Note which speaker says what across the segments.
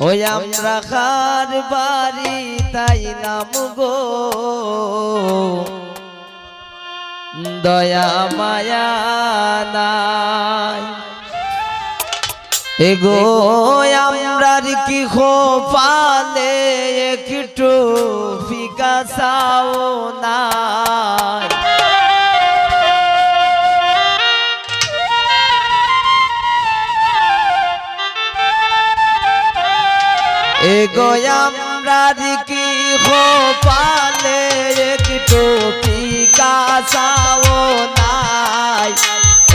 Speaker 1: ওই আমরা খার বাড়ি তাই নাম গো দয়া মায়া নাই এগো আমরার কি খোপালে একটু ফিকা চাও না এগো আমরার কি খোপালে একটু ফিকা চাও নাই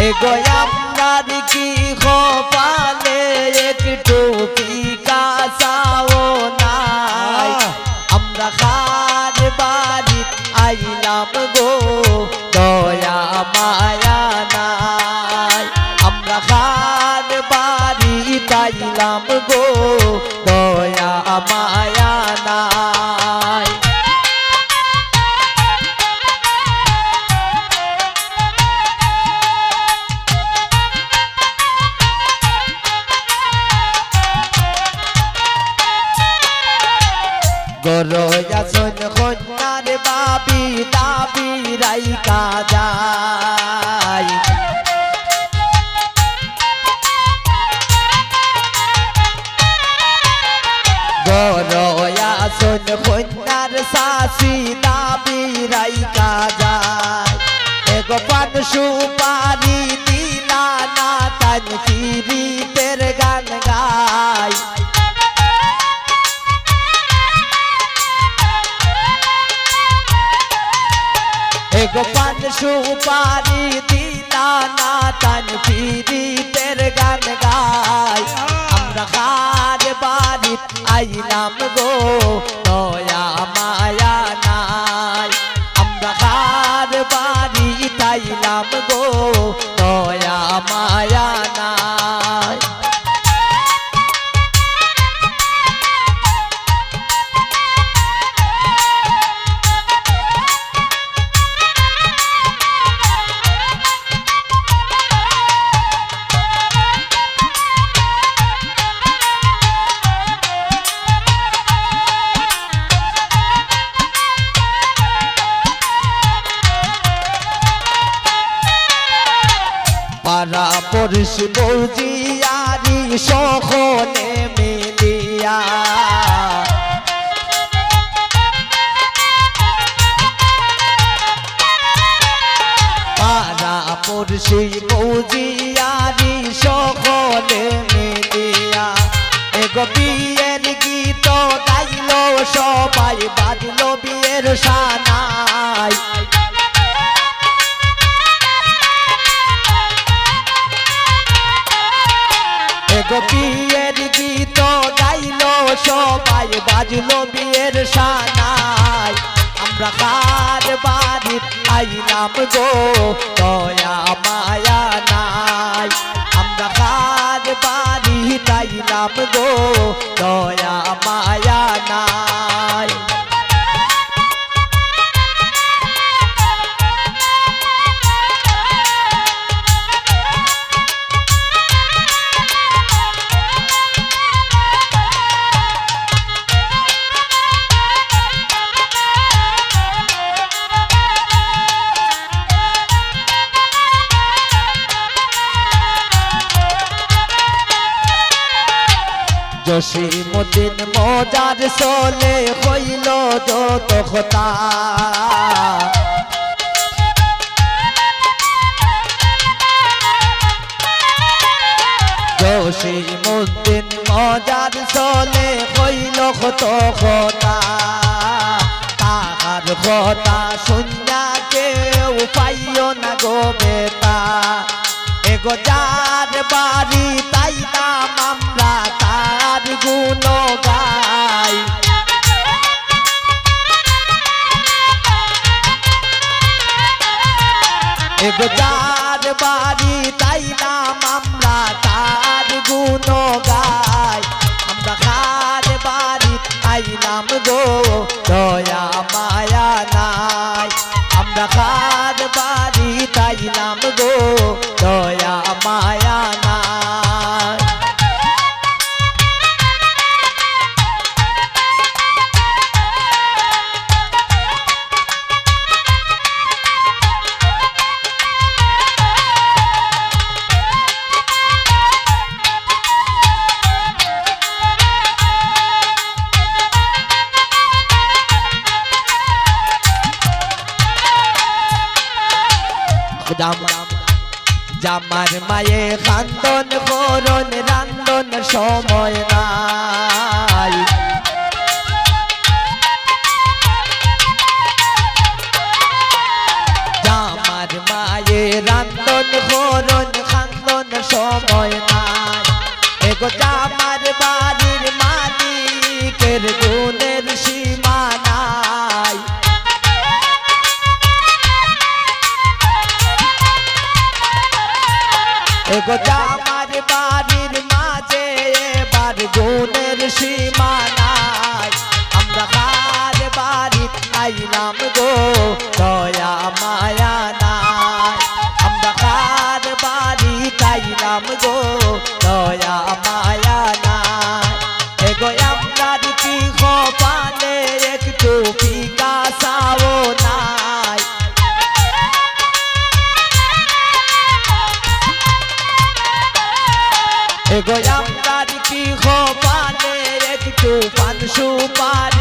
Speaker 1: এগো আমরার কি খোপালে একটু ফিকা চাও নাই আমরা খার বাড়ি আইলাম গো দয়া মায়া নাই আমরা খার বাড়ি আইলাম গো দয়া মায়া নাই গরয়া সন কন্যার বাবি দাবি রাইকা যায় গরয়া সন কন্যার শাশি দাবি রাইকা যায় এগো পান সুপারি দিলা না তান ফিরিতের গান গায় এগো পান সুপারি দিলা না তান ফিরিতের গান গায় আমরা খার বাড়ি আইলাম গো দয়া মায়া নাই আমরা খার বাড়ি আইলাম গো দয়া মায়া নাই পারা পড়শ বৌজিয়ারি সকলে মিলিয়া পারা পড়শ বৌজিয়ারি সকলে মিলিয়া এগো বিয়ের গীত গাইল সবাই বাজল বিয়ের সানাই এগো বিয়ের গীত গাইল সবাই বাজল বিয়ের সানাই আমরা খার বাড়ি আইলাম গো দয়া মায়া নাই আমরা খার বাড়ি আইলাম গো দয়া মায়া নাই জসিমুদ্দিন মজার চলে হইল যত কথা জসিমুদ্দিন মজার চলে হইল কত কথা তাহার কথা শুনিয়া কেউ পাইও না গো বেতা এগো যার বাড়ি তাই নাম আমরা তার গুণ গাই এগো যার বাড়ি তাই নাম আমরা তার গুণ গাই আমরা খার বাড়ি আইলাম গো দয়া মায়া নাই আমরা খার বাড়ি আইলাম গো দয়া মায়া নাই জামার মায়ে খান্দন করন রান্দন সময় নাই জামার মায়ে রান্দন করন খান্দন সময় নাই এগো জামার বাড়ির মালিকের গুণের সীমা নাই এগো জামার বাড়ির মাঝে এবার গুণের সীমা নাই আমরা কার বাড়ি আইলাম গো দয়া মায়া নাই আমরা কার বাড়ি আইলাম গো দয়া মায়া নাই এগো আমরার কি খোপানে একটু পিকাসাও নাই এগো আমরার কি খোপানে একটু পান সুপারি